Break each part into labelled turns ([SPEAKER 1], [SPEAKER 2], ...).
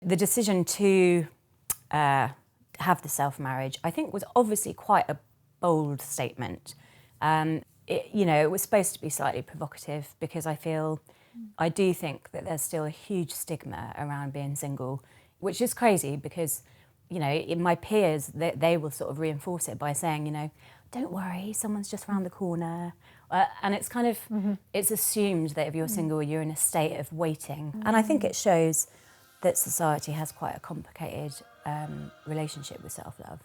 [SPEAKER 1] the decision to have the self-marriage, I think was obviously quite a bold statement. It was supposed to be slightly provocative because I do think that there's still a huge stigma around being single, which is crazy because, in my peers, they will sort of reinforce it by saying, don't worry, someone's just around the corner. And it's kind of, it's assumed that if you're single, you're in a state of waiting. And I think it shows that society has quite a complicated relationship with self-love.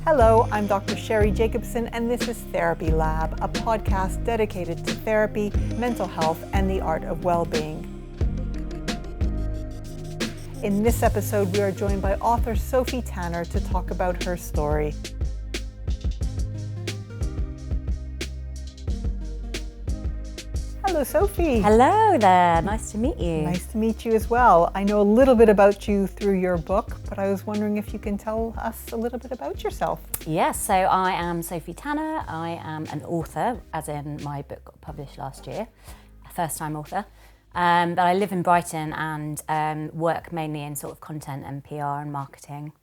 [SPEAKER 2] Hello, I'm Dr. Sheri Jacobson, and this is Therapy Lab, a podcast dedicated to therapy, mental health, and the art of well-being. In this episode, we are joined by author Sophie Tanner to talk about her story. Hello, Sophie.
[SPEAKER 1] Hello there, nice to meet you.
[SPEAKER 2] Nice to meet you as well. I know a little bit about you through your book, but I was wondering if you can tell us a little bit about yourself.
[SPEAKER 1] Yes, so I am Sophie Tanner. I am an author, as in my book got published last year, a first-time author. But I live in Brighton and work mainly in sort of content and PR and marketing.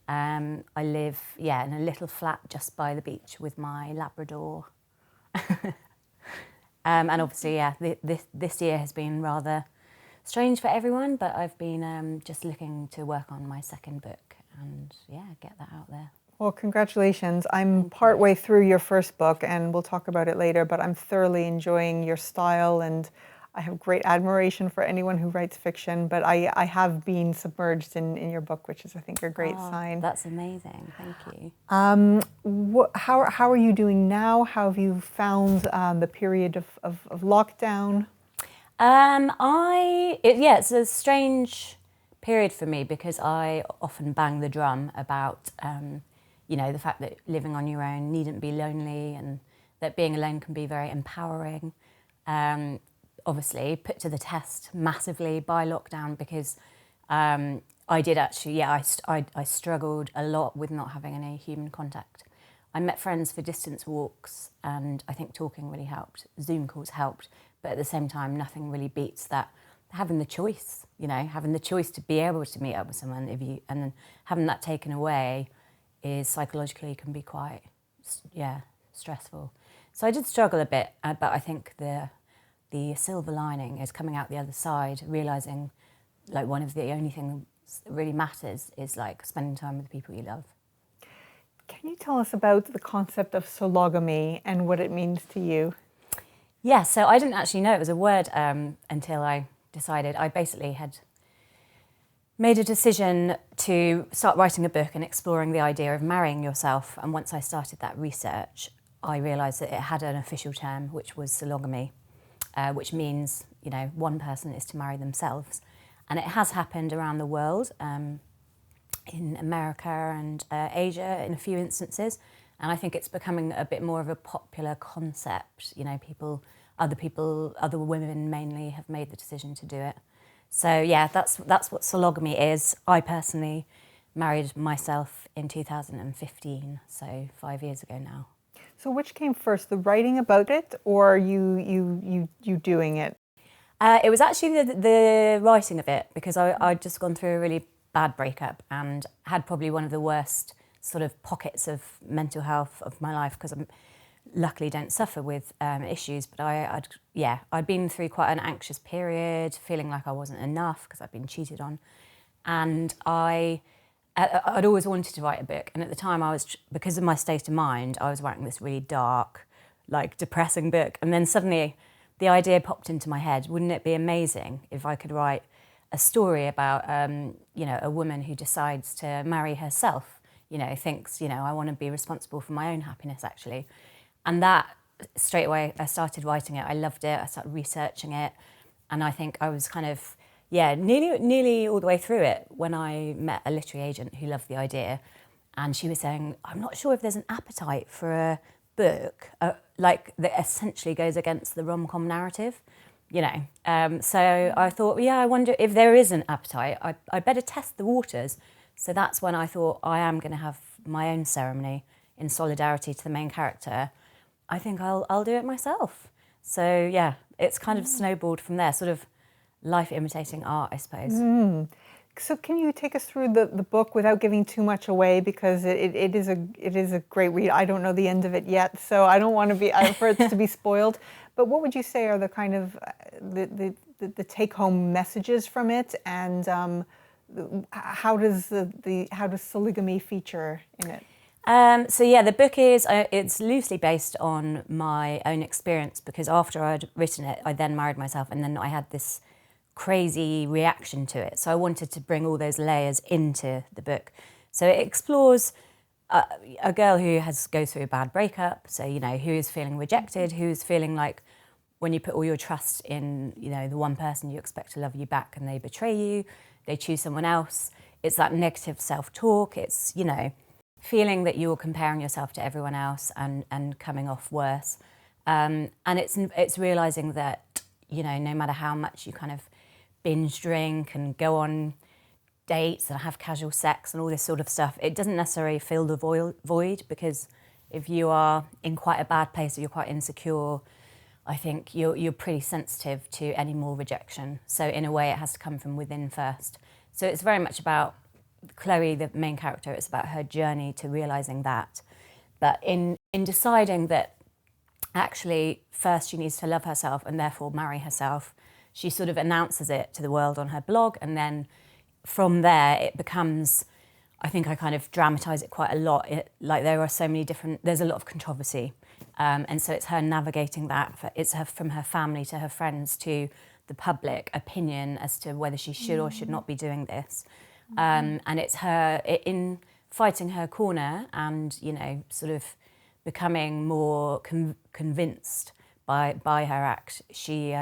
[SPEAKER 1] I live, in a little flat just by the beach with my Labrador. And obviously, this year has been rather strange for everyone, but I've been just looking to work on my second book and, get that out there.
[SPEAKER 2] Well, congratulations. I'm partway through your first book, and we'll talk about it later, but I'm thoroughly enjoying your style, and I have great admiration for anyone who writes fiction, but I have been submerged in your book, which is, I think, a great sign.
[SPEAKER 1] That's amazing. Thank you.
[SPEAKER 2] How are you doing now? How have you found the period of lockdown?
[SPEAKER 1] It's a strange period for me because I often bang the drum about, the fact that living on your own needn't be lonely and that being alone can be very empowering. Obviously put to the test massively by lockdown because I did actually, I struggled a lot with not having any human contact. I met friends for distance walks and I think talking really helped. Zoom calls helped, but at the same time, nothing really beats that. Having the choice, having the choice to be able to meet up with someone and then having that taken away is psychologically can be quite, stressful. So I did struggle a bit, but I think the silver lining is coming out the other side, realising like one of the only things that really matters is like spending time with the people you love.
[SPEAKER 2] Can you tell us about the concept of sologomy and what it means to you?
[SPEAKER 1] Yeah, so I didn't actually know it was a word until I decided. I basically had made a decision to start writing a book and exploring the idea of marrying yourself. And once I started that research, I realised that it had an official term, which was sologomy. Which means, one person is to marry themselves. And it has happened around the world, in America and Asia in a few instances. And I think it's becoming a bit more of a popular concept. Other women mainly have made the decision to do it. So that's what sologomy is. I personally married myself in 2015, so 5 years ago now.
[SPEAKER 2] So which came first, the writing about it or you doing it?
[SPEAKER 1] It was actually the writing of it because I'd just gone through a really bad breakup and had probably one of the worst sort of pockets of mental health of my life because I luckily don't suffer with issues, but I'd been through quite an anxious period, feeling like I wasn't enough because I'd been cheated on, and I'd always wanted to write a book, and at the time because of my state of mind, I was writing this really dark, like depressing book, and then suddenly the idea popped into my head, wouldn't it be amazing if I could write a story about, a woman who decides to marry herself, thinks, I want to be responsible for my own happiness actually. And that, straight away, I started writing it, I loved it, I started researching it, and I think I was kind of, nearly all the way through it when I met a literary agent who loved the idea, and she was saying, I'm not sure if there's an appetite for a book that essentially goes against the rom-com narrative, So I thought, I wonder if there is an appetite. I better test the waters. So that's when I thought I am going to have my own ceremony, in solidarity to the main character, I think I'll do it myself. So yeah, it's kind of snowballed from there, sort of life imitating art, I suppose.
[SPEAKER 2] So can you take us through the book without giving too much away, because it is a great read. I don't know the end of it yet, so I don't want to be for it to be spoiled. But what would you say are the kind of the take home messages from it, and how does sologomy feature in it?
[SPEAKER 1] So yeah, the book is it's loosely based on my own experience, because after I'd written it, I then married myself, and then I had this crazy reaction to it. So I wanted to bring all those layers into the book. So it explores a girl who goes through a bad breakup. So, you know, who is feeling rejected, who's feeling like when you put all your trust in, you know, the one person you expect to love you back and they betray you, they choose someone else. It's that negative self-talk. It's, you know, feeling that you're comparing yourself to everyone else and coming off worse. And it's realising that, you know, no matter how much you kind of binge drink and go on dates and have casual sex and all this sort of stuff, it doesn't necessarily fill the void, because if you are in quite a bad place or you're quite insecure, I think you're pretty sensitive to any more rejection. So in a way, it has to come from within first. So it's very much about Chloe, the main character. It's about her journey to realising that. But in deciding that actually first she needs to love herself and therefore marry herself, she sort of announces it to the world on her blog, and then from there it becomes, I think I kind of dramatise it quite a lot. Like there are so many there's a lot of controversy. And so it's her navigating that. It's from her family to her friends to the public opinion as to whether she should or should not be doing this. And it's her in fighting her corner and, you know, sort of becoming more convinced by her act. She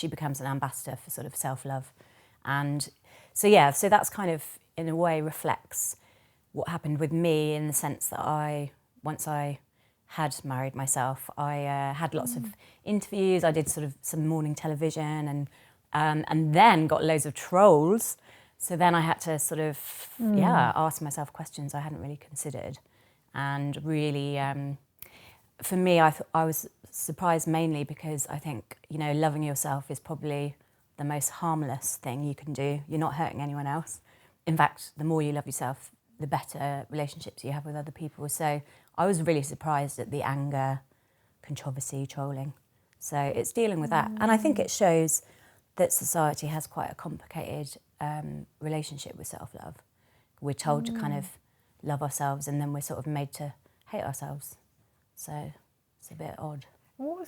[SPEAKER 1] becomes an ambassador for sort of self-love. And so that's kind of in a way reflects what happened with me, in the sense that once I had married myself, I had lots of interviews. I did sort of some morning television and then got loads of trolls. So then I had to sort of, ask myself questions I hadn't really considered. And really, for me, I was surprised mainly because I think, you know, loving yourself is probably the most harmless thing you can do. You're not hurting anyone else. In fact, the more you love yourself, the better relationships you have with other people. So I was really surprised at the anger, controversy, trolling. So it's dealing with that. And I think it shows that society has quite a complicated relationship with self-love. We're told to kind of love ourselves, and then we're sort of made to hate ourselves. So it's a bit odd.
[SPEAKER 2] What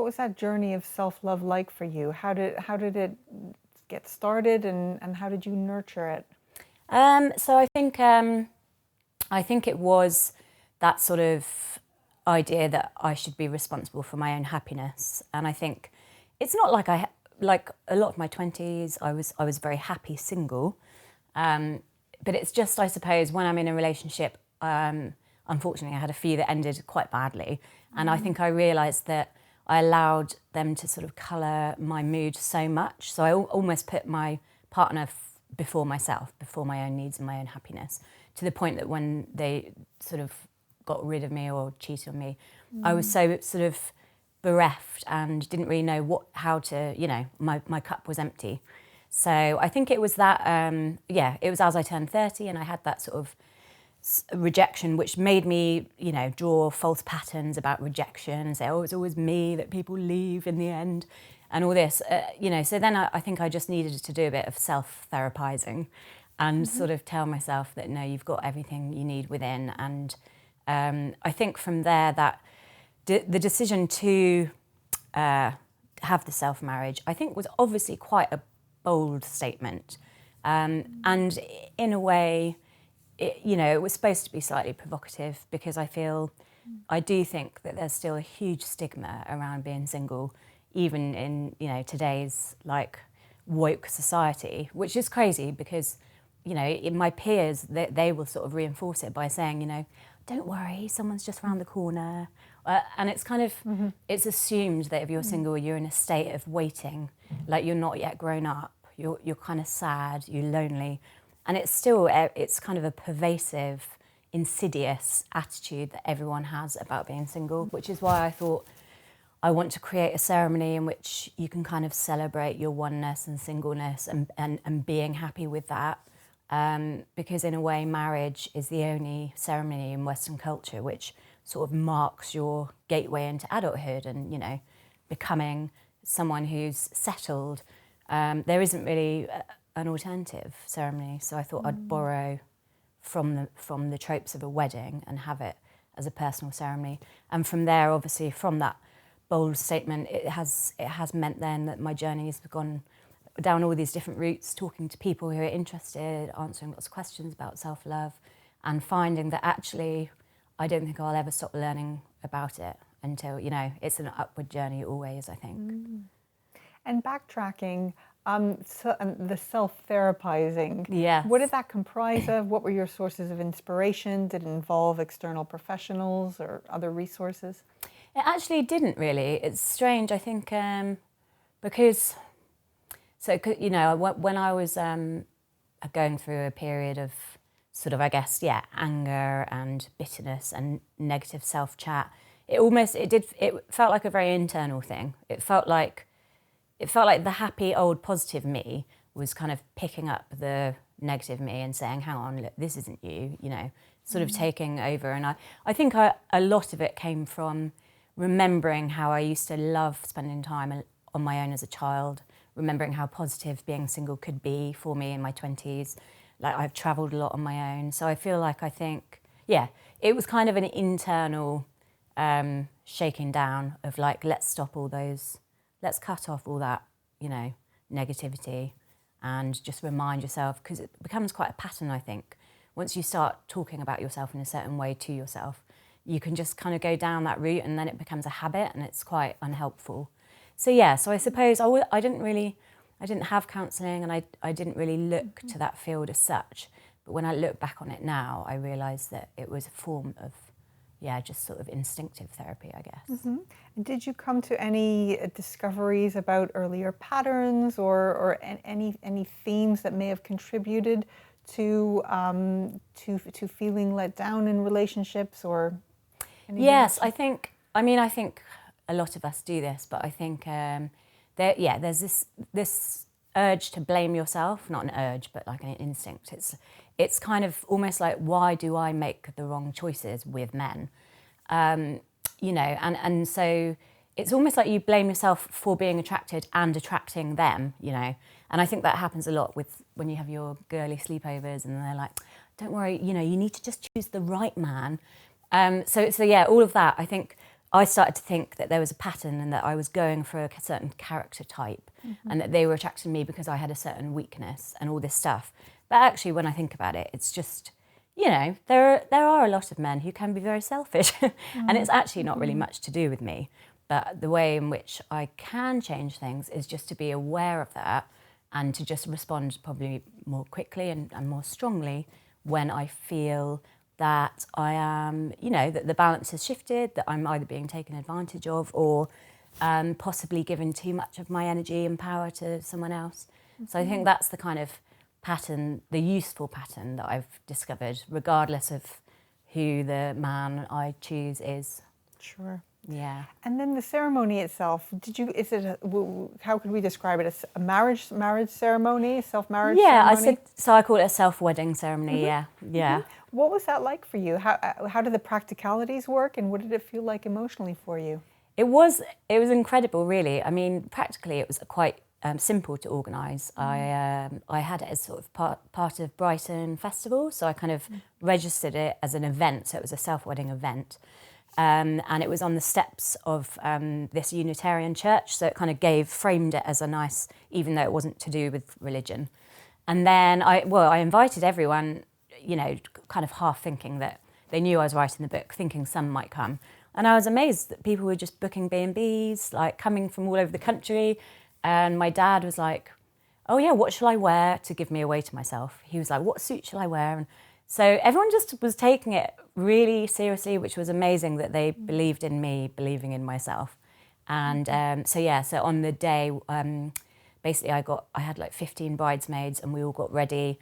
[SPEAKER 2] was that journey of self-love like for you? How did it get started, and how did you nurture it?
[SPEAKER 1] So I think it was that sort of idea that I should be responsible for my own happiness. And I think it's not like like a lot of my 20s, I was very happy single. But it's just, I suppose, when I'm in a relationship, unfortunately I had a few that ended quite badly. And I think I realised that I allowed them to sort of colour my mood so much. So I almost put my partner before myself, before my own needs and my own happiness, to the point that when they sort of got rid of me or cheated on me, I was so sort of bereft and didn't really know how to, you know, my cup was empty. So I think it was that, it was as I turned 30 and I had that sort of rejection, which made me, you know, draw false patterns about rejection and say, oh, it's always me that people leave in the end and all this, you know. So then I think I just needed to do a bit of self-therapizing and sort of tell myself that, no, you've got everything you need within. And I think from there that the decision to have the self-marriage, I think was obviously quite a bold statement. And in a way, it was supposed to be slightly provocative, because I do think that there's still a huge stigma around being single, even in, you know, today's like woke society, which is crazy because, you know, in my peers, they will sort of reinforce it by saying, you know, don't worry, someone's just around the corner. And it's kind of, it's assumed that if you're single, you're in a state of waiting, like you're not yet grown up, you're kind of sad, you're lonely. And it's still, it's kind of a pervasive insidious attitude that everyone has about being single, which is why I thought I want to create a ceremony in which you can kind of celebrate your oneness and singleness and being happy with that. Because in a way, marriage is the only ceremony in Western culture which sort of marks your gateway into adulthood and, you know, becoming someone who's settled. There isn't really an alternative ceremony, so I thought I'd borrow from the tropes of a wedding and have it as a personal ceremony. And from there, obviously, from that bold statement, it has meant then that my journey has gone down all these different routes, talking to people who are interested, answering lots of questions about self-love, and finding that actually I don't think I'll ever stop learning about it until, you know, it's an upward journey always, I think.
[SPEAKER 2] And backtracking, the self-therapizing,
[SPEAKER 1] Yes.
[SPEAKER 2] what did that comprise of? What were your sources of inspiration? Did it involve external professionals or other resources?
[SPEAKER 1] It actually didn't really. It's strange, I think, because, so, you know, when I was going through a period of sort of, I guess, yeah, anger and bitterness and negative self-chat, it felt like a very internal thing. It felt like the happy old positive me was kind of picking up the negative me and saying, hang on, look, this isn't you, you know, sort of taking over. And I think a lot of it came from remembering how I used to love spending time on my own as a child, remembering how positive being single could be for me in my 20s. Like, I've travelled a lot on my own. So I feel like, I think, yeah, it was kind of an internal shaking down of like, let's cut off all that, you know, negativity and just remind yourself, because it becomes quite a pattern, I think. Once you start talking about yourself in a certain way to yourself, you can just kind of go down that route and then it becomes a habit and it's quite unhelpful. So yeah, so I suppose I didn't have counselling and I didn't really look to that field as such. But when I look back on it now, I realise that it was a form of, yeah, just sort of instinctive therapy, I guess.
[SPEAKER 2] And did you come to any discoveries about earlier patterns or any themes that may have contributed to feeling let down in relationships or anything?
[SPEAKER 1] Yes, I think a lot of us do this, but I think there's this urge to blame yourself, not an urge, but like an instinct. It's kind of almost like, why do I make the wrong choices with men? You know, and so it's almost like you blame yourself for being attracted and attracting them, you know. And I think that happens a lot with when you have your girly sleepovers and they're like, don't worry, you know, you need to just choose the right man. So yeah, all of that, I think I started to think that there was a pattern and that I was going for a certain character type and that they were attracting me because I had a certain weakness and all this stuff. But actually, when I think about it, it's just, you know, there are a lot of men who can be very selfish and it's actually not really much to do with me. But the way in which I can change things is just to be aware of that and to just respond probably more quickly and more strongly when I feel that I am, you know, that the balance has shifted, that I'm either being taken advantage of or possibly given too much of my energy and power to someone else. So I think that's the kind of pattern, the useful pattern that I've discovered, regardless of who the man I choose is.
[SPEAKER 2] Sure.
[SPEAKER 1] Yeah.
[SPEAKER 2] And then the ceremony itself, how could we describe it? As a marriage ceremony, self-marriage ceremony?
[SPEAKER 1] I call it a self-wedding ceremony, yeah.
[SPEAKER 2] What was that like for you? How did the practicalities work and what did it feel like emotionally for you?
[SPEAKER 1] It was incredible, really. I mean, practically it was quite simple to organise. I had it as sort of part of Brighton Festival, so I kind of registered it as an event, so it was a self-wedding event. And it was on the steps of this Unitarian church, so it kind of framed it as a nice, even though it wasn't to do with religion. And then I invited everyone, you know, kind of half thinking that they knew I was writing the book, thinking some might come. And I was amazed that people were just booking B&Bs, like coming from all over the country. And my dad was like, oh yeah, what shall I wear to give me away to myself? He was like, what suit shall I wear? And so everyone just was taking it really seriously, which was amazing that they believed in me, believing in myself. And so on the day, basically I had like 15 bridesmaids and we all got ready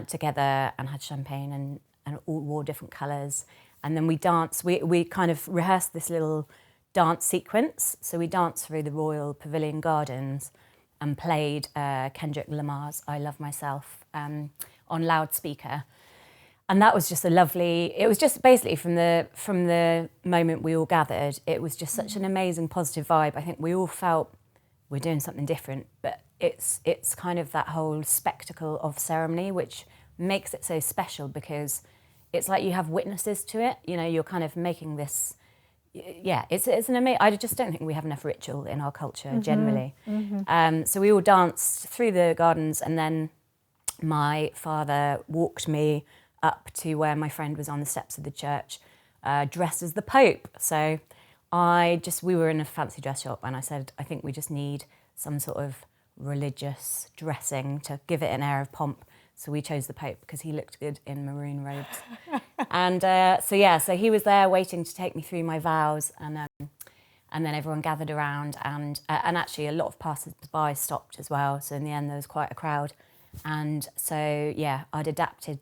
[SPEAKER 1] together and had champagne and all wore different colours. And then we danced, we kind of rehearsed this little dance sequence. So we danced through the Royal Pavilion Gardens and played Kendrick Lamar's I Love Myself on loudspeaker. And that was just it was just basically from the moment we all gathered, it was just such an amazing positive vibe. I think we all felt we're doing something different, but it's kind of that whole spectacle of ceremony, which makes it so special because it's like you have witnesses to it. You know, you're kind of making this, it's an amazing, I just don't think we have enough ritual in our culture generally. So we all danced through the gardens, and then my father walked me up to where my friend was on the steps of the church, dressed as the Pope. So we were in a fancy dress shop, and I said, I think we just need some sort of religious dressing to give it an air of pomp. So we chose the Pope because he looked good in maroon robes. And so he was there waiting to take me through my vows, and then everyone gathered around, and actually a lot of passers-by stopped as well. So in the end, there was quite a crowd. And so, I'd adapted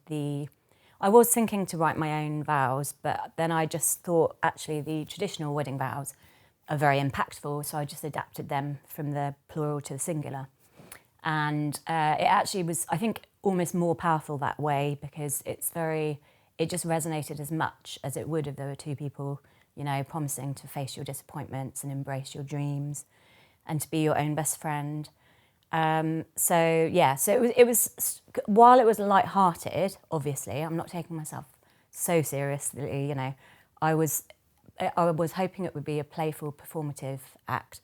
[SPEAKER 1] I was thinking to write my own vows, but then I just thought actually the traditional wedding vows are very impactful, so I just adapted them from the plural to the singular. And it actually was, I think, almost more powerful that way because it just resonated as much as it would if there were two people, you know, promising to face your disappointments and embrace your dreams and to be your own best friend. So it was while it was light-hearted, obviously, I'm not taking myself so seriously, you know, I was hoping it would be a playful, performative act.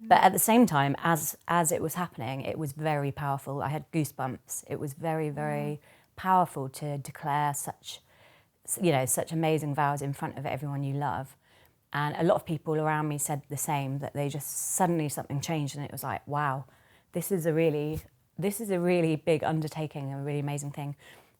[SPEAKER 1] But at the same time, as it was happening, it was very powerful. I had goosebumps. It was very, very powerful to declare such amazing vows in front of everyone you love. And a lot of people around me said the same, that they just suddenly something changed, and it was like, wow, this is a really big undertaking, a really amazing thing.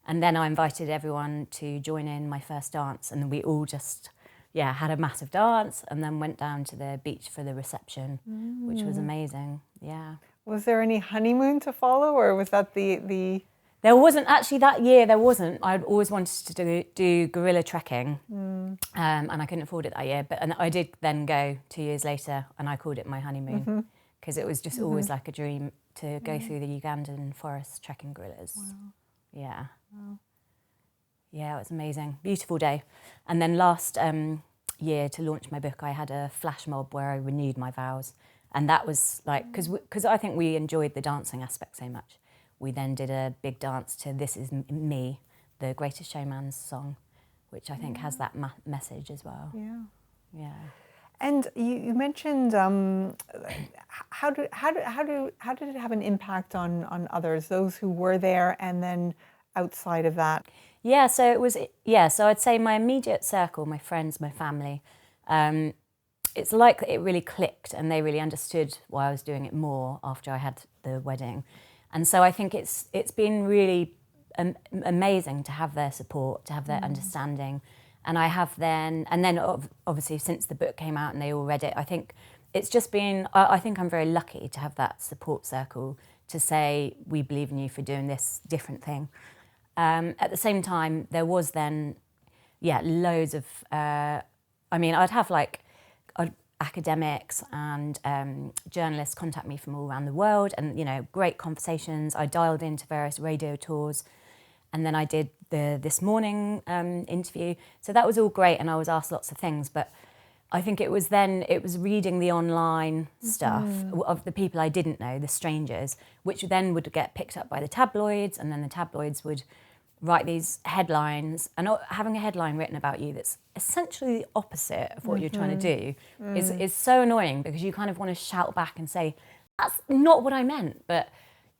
[SPEAKER 1] And then I invited everyone to join in my first dance, and we all just had a massive dance, and then went down to the beach for the reception, which was amazing. Yeah. Was
[SPEAKER 2] there any honeymoon to follow, or was that the?
[SPEAKER 1] There wasn't actually that year. There wasn't. I'd always wanted to do gorilla trekking, and I couldn't afford it that year. And I did then go 2 years later, and I called it my honeymoon because it was just always like a dream to go through the Ugandan forest trekking gorillas. Wow. Yeah. Wow. Yeah, it was amazing. Beautiful day. And then last year, to launch my book, I had a flash mob where I renewed my vows. And that was like, because I think we enjoyed the dancing aspect so much. We then did a big dance to This Is Me, the Greatest Showman's song, which I think has that message as well. Yeah. Yeah.
[SPEAKER 2] And you mentioned how did it have an impact on others, those who were there, and then outside of that?
[SPEAKER 1] Yeah, so I'd say my immediate circle, my friends, my family, it's like it really clicked and they really understood why I was doing it more after I had the wedding. And so I think it's been really amazing to have their support, to have their understanding. And then obviously since the book came out and they all read it, I think it's just been, I think I'm very lucky to have that support circle to say, we believe in you for doing this different thing. At the same time, there was then, loads of, I'd have academics and journalists contact me from all around the world, and, you know, great conversations. I dialed into various radio tours, and then I did the This Morning interview. So that was all great, and I was asked lots of things, but I think it was reading the online stuff of the people I didn't know, the strangers, which then would get picked up by the tabloids, and then the tabloids would write these headlines, and having a headline written about you that's essentially the opposite of what you're trying to do is so annoying, because you kind of want to shout back and say, that's not what I meant, but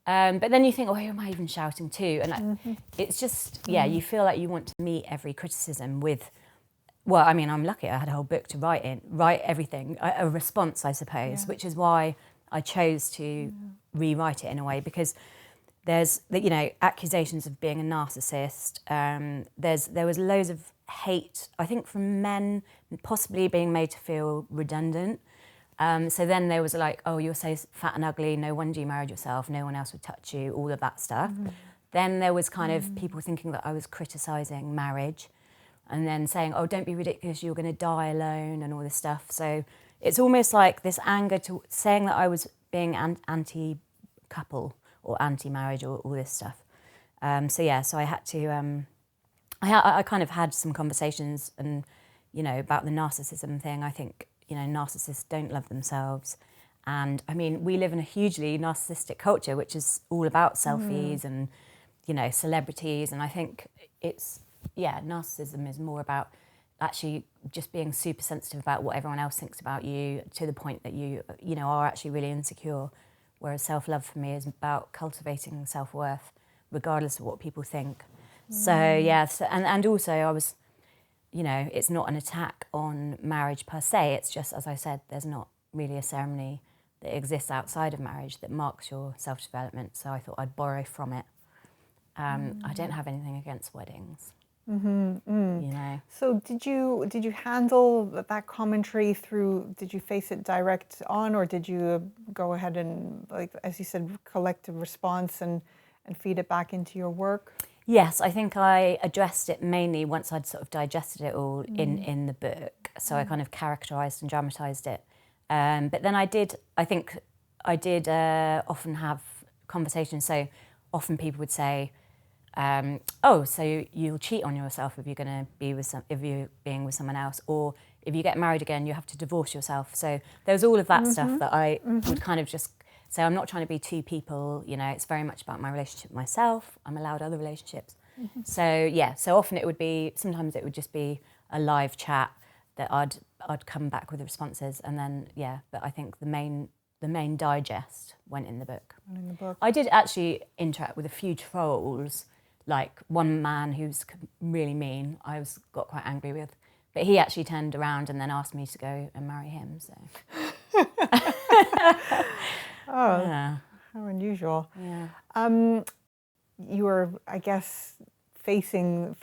[SPEAKER 1] then you think, oh, who am I even shouting to? And it's just, you feel like you want to meet every criticism with, well, I mean, I'm lucky I had a whole book to write everything, a response, I suppose, which is why I chose to rewrite it in a way, because there's, you know, accusations of being a narcissist. There was loads of hate, I think, from men, possibly being made to feel redundant. So then there was like, oh, you're so fat and ugly, no wonder you married yourself, no one else would touch you, all of that stuff. Then there was kind of people thinking that I was criticising marriage and then saying, oh, don't be ridiculous, you're going to die alone and all this stuff. So it's almost like this anger to saying that I was being anti-couple or anti-marriage or all this stuff. So I had to, I kind of had some conversations and, you know, about the narcissism thing. I think, you know, narcissists don't love themselves. And I mean, we live in a hugely narcissistic culture, which is all about selfies and, you know, celebrities. And I think narcissism is more about actually just being super sensitive about what everyone else thinks about you to the point that you know, are actually really insecure. Whereas self-love for me is about cultivating self-worth, regardless of what people think. And also I was, you know, it's not an attack on marriage per se. It's just, as I said, there's not really a ceremony that exists outside of marriage that marks your self-development. So I thought I'd borrow from it. I don't have anything against weddings. You know.
[SPEAKER 2] So did you handle that commentary through? Did you face it direct on, or did you go ahead and, like as you said, collective response and feed it back into your work?
[SPEAKER 1] Yes, I think I addressed it mainly once I'd sort of digested it all in the book. So I kind of characterised and dramatised it. But then I did often have conversations. So often people would say, oh, so you'll cheat on yourself if you're going to be if you're being with someone else, or if you get married again, you have to divorce yourself. So there was all of that stuff that I would kind of just say, I'm not trying to be two people, you know, it's very much about my relationship with myself. I'm allowed other relationships. So often sometimes it would just be a live chat that I'd come back with the responses, and then, but I think the main digest went in the book. I did actually interact with a few trolls, like one man who's really mean, got quite angry with, but he actually turned around and then asked me to go and marry him, so.
[SPEAKER 2] How unusual.
[SPEAKER 1] Yeah.
[SPEAKER 2] You were, I guess, facing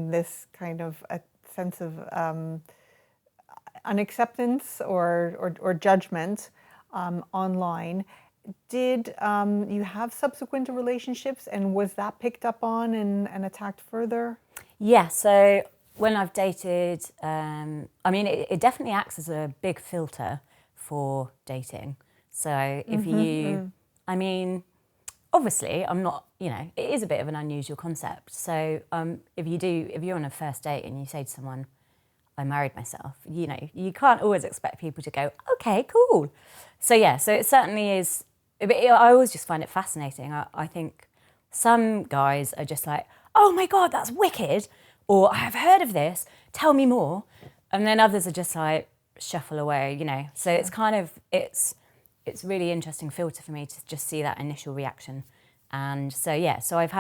[SPEAKER 2] this kind of a sense of unacceptance or judgment online. Did you have subsequent relationships, and was that picked up on and attacked further?
[SPEAKER 1] Yeah, so when I've dated, I mean, it definitely acts as a big filter for dating. So if I mean, obviously I'm not, you know, it is a bit of an unusual concept. So if you're on a first date and you say to someone, I married myself, you know, you can't always expect people to go, okay, cool. So it certainly is, I always just find it fascinating. I think some guys are just like, oh my God, that's wicked. Or I have heard of this, tell me more. And then others are just like, shuffle away, you know. So it's kind of, it's really interesting filter for me to just see that initial reaction. And so I've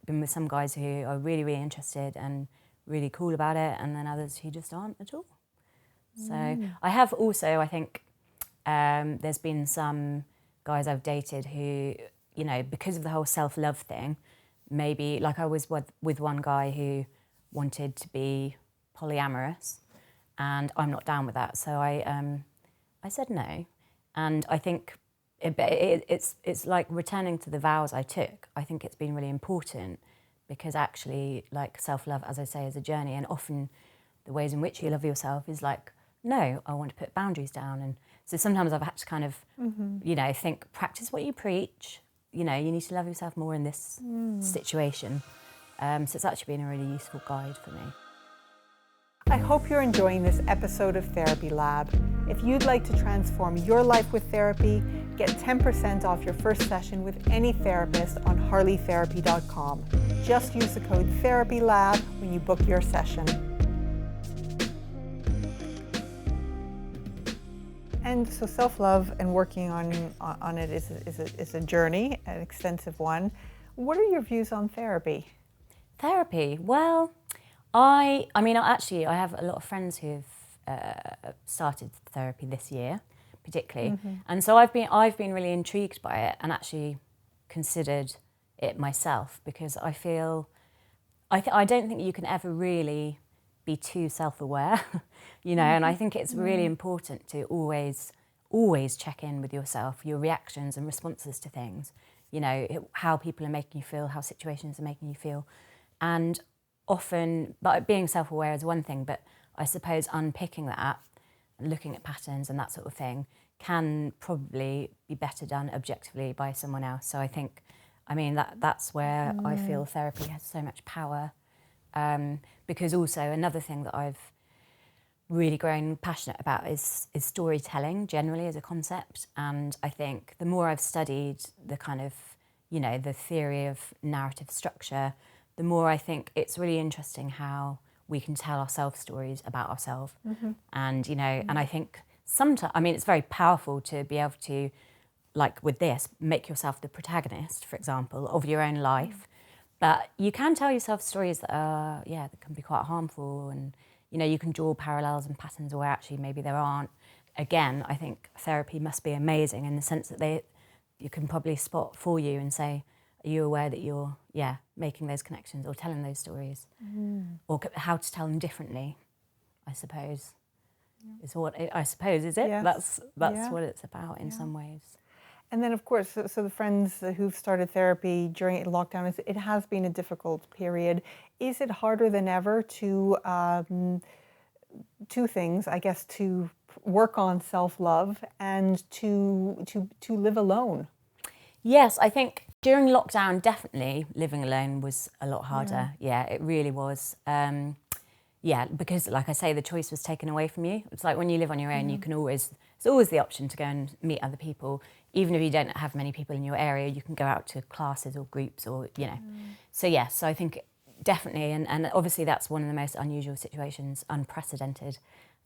[SPEAKER 1] been with some guys who are really, really interested and really cool about it, and then others who just aren't at all. So I have also, I think, there's been some guys I've dated who, you know, because of the whole self-love thing, maybe, like I was with one guy who wanted to be polyamorous, and I'm not down with that. So I said no. And I think it's like returning to the vows I took. I think it's been really important because actually, like, self-love, as I say, is a journey. And often the ways in which you love yourself is like, no, I want to put boundaries down. And so sometimes I've had to kind of, you know, think, practice what you preach. You know, you need to love yourself more in this situation. So it's actually been a really useful guide for me.
[SPEAKER 2] I hope you're enjoying this episode of Therapy Lab. If you'd like to transform your life with therapy, get 10% off your first session with any therapist on harleytherapy.com. Just use the code THERAPYLAB when you book your session. And so self-love and working on it is a journey, an extensive one. What are your views on therapy?
[SPEAKER 1] Therapy? Well, I have a lot of friends who've started therapy this year, particularly, and so I've been really intrigued by it and actually considered it myself, because I feel I don't think you can ever really be too self-aware, you know, and I think it's really important to always check in with yourself, your reactions and responses to things. you know, how people are making you feel, how situations are making you feel. And often, but being self-aware is one thing, but I suppose unpicking that, looking at patterns and that sort of thing, can probably be better done objectively by someone else. So I think, I mean, that's where I feel therapy has so much power. Because also another thing that I've really grown passionate about is storytelling generally as a concept. And I think the more I've studied the kind of, you know, the theory of narrative structure, the more I think it's really interesting how we can tell ourselves stories about ourselves. And, you know, and I think sometimes, I mean, it's very powerful to be able to, like with this, make yourself the protagonist, for example, of your own life. But you can tell yourself stories that are, that can be quite harmful, and, you know, you can draw parallels and patterns where actually maybe there aren't. Again, I think therapy must be amazing in the sense that you can probably spot for you and say, are you aware that you're, making those connections or telling those stories? Or how to tell them differently, I suppose, is what I suppose, is it?
[SPEAKER 2] Yes.
[SPEAKER 1] That's what it's about in some ways.
[SPEAKER 2] And then, of course, so the friends who've started therapy during lockdown, it has been a difficult period. Is it harder than ever to, two things, I guess, to work on self-love and to live alone?
[SPEAKER 1] Yes, I think during lockdown, definitely living alone was a lot harder. Yeah, it really was. Because like I say, the choice was taken away from you. It's like when you live on your own, you can it's always the option to go and meet other people. Even if you don't have many people in your area, you can go out to classes or groups or, you know. So I think definitely, and obviously that's one of the most unusual situations, unprecedented.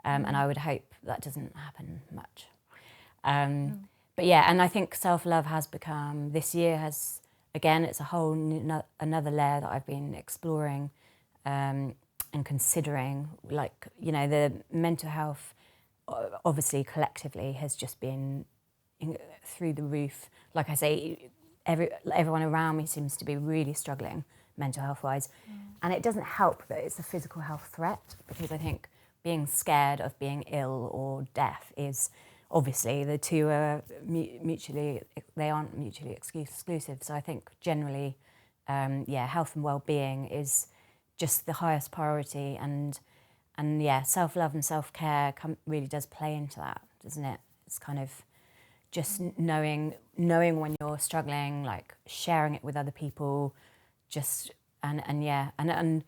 [SPEAKER 1] And I would hope that doesn't happen much. But and I think self-love has become, this year has, again, it's a whole another layer that I've been exploring and considering. Like, you know, the mental health, obviously collectively, has just been through the roof. Like I say, everyone around me seems to be really struggling mental health-wise. And it doesn't help that it's a physical health threat, because I think being scared of being ill or death is, obviously, the two are they aren't mutually exclusive. So I think generally, health and well-being is just the highest priority, and self-love and self-care really does play into that, doesn't it? It's kind of just knowing when you're struggling, like sharing it with other people, just and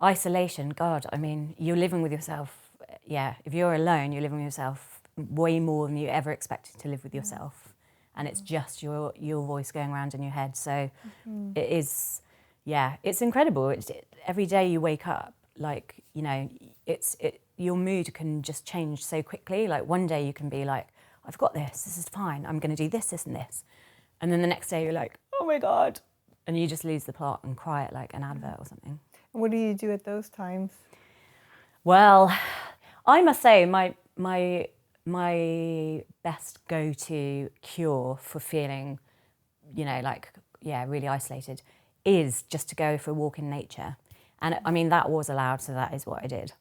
[SPEAKER 1] isolation. God, I mean, you're living with yourself. If you're alone, you're living with yourself way more than you ever expected to live with yourself, and it's just your voice going around in your head. So it is, it's incredible. Every day you wake up, like, you know, your mood can just change so quickly. Like one day you can be like, I've got this is fine, I'm going to do this and this, and then the next day you're like, oh my God, and you just lose the plot and cry at like an advert or something.
[SPEAKER 2] And what do you do at those times?
[SPEAKER 1] Well, I must say my best go-to cure for feeling, you know, like, really isolated is just to go for a walk in nature. And I mean, that was allowed, so that is what I did.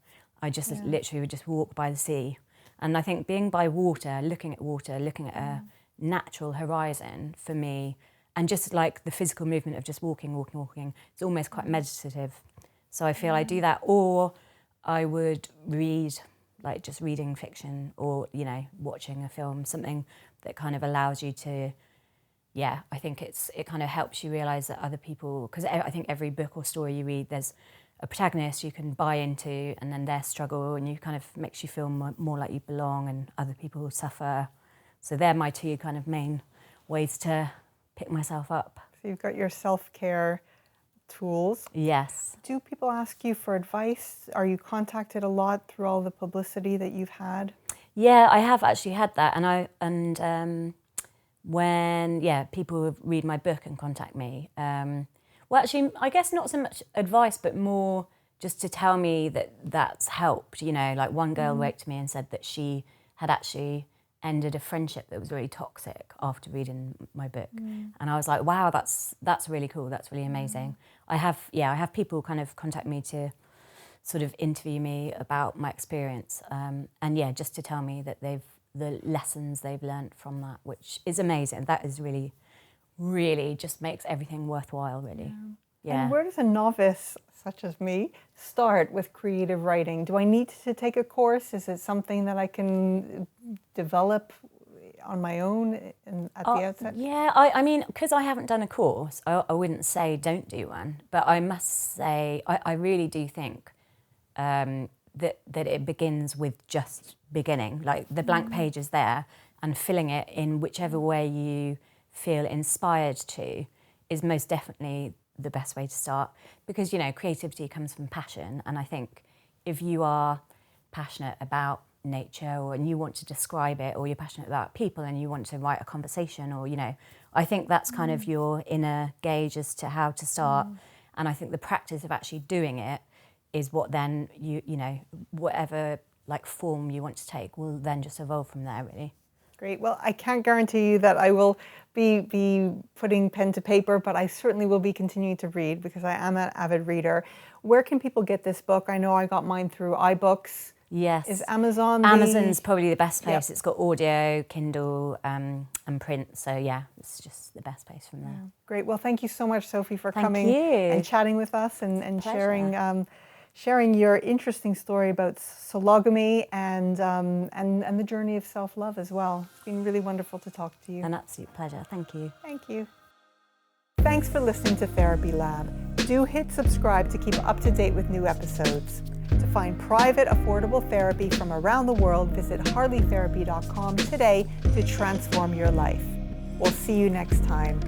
[SPEAKER 1] I just literally would just walk by the sea. And I think being by water, looking at a natural horizon for me, and just like the physical movement of just walking, it's almost quite meditative. So I feel I do that, or I would read, like just reading fiction, or, you know, watching a film, something that kind of allows you to, I think it kind of helps you realise that other people, because I think every book or story you read, there's a protagonist you can buy into, and then their struggle, and you kind of makes you feel more like you belong, and other people suffer. So they're my two kind of main ways to pick myself up.
[SPEAKER 2] So you've got your self-care tools.
[SPEAKER 1] Yes.
[SPEAKER 2] Do people ask you for advice? Are you contacted a lot through all the publicity that you've had?
[SPEAKER 1] Yeah, I have actually had that, and when people read my book and contact me. Well, actually, I guess not so much advice, but more just to tell me that that's helped. You know, like one girl wrote to me and said that she had actually ended a friendship that was really toxic after reading my book. And I was like, wow, that's really cool. That's really amazing. I have people kind of contact me to sort of interview me about my experience, and just to tell me that the lessons they've learned from that, which is amazing. That is really really just makes everything worthwhile, really. Yeah.
[SPEAKER 2] And where does a novice, such as me, start with creative writing? Do I need to take a course? Is it something that I can develop on my own at the outset?
[SPEAKER 1] Yeah, I mean, because I haven't done a course, I wouldn't say don't do one. But I must say, I really do think that it begins with just beginning. Like the blank page is there, and filling it in whichever way you feel inspired to is most definitely the best way to start. Because, you know, creativity comes from passion. And I think if you are passionate about nature and you want to describe it, or you're passionate about people and you want to write a conversation, or, you know, I think that's kind of your inner gauge as to how to start. And I think the practice of actually doing it is what then you know, whatever like form you want to take will then just evolve from there, really.
[SPEAKER 2] Great. Well, I can't guarantee you that I will be putting pen to paper, but I certainly will be continuing to read because I am an avid reader. Where can people get this book? I know I got mine through iBooks.
[SPEAKER 1] Yes.
[SPEAKER 2] Is Amazon
[SPEAKER 1] Amazon's probably the best place.
[SPEAKER 2] Yep.
[SPEAKER 1] It's got audio, Kindle, and print. So yeah, it's just the best place from there.
[SPEAKER 2] Great. Well, thank you so much, Sophie, for
[SPEAKER 1] Thank
[SPEAKER 2] coming
[SPEAKER 1] you.
[SPEAKER 2] and chatting with us and
[SPEAKER 1] Pleasure.
[SPEAKER 2] sharing your interesting story about sologomy and the journey of self-love as well. It's been really wonderful to talk to you.
[SPEAKER 1] An absolute pleasure. Thank you.
[SPEAKER 2] Thank you. Thanks for listening to Therapy Lab. Do hit subscribe to keep up to date with new episodes. To find private, affordable therapy from around the world, visit harleytherapy.com today to transform your life. We'll see you next time.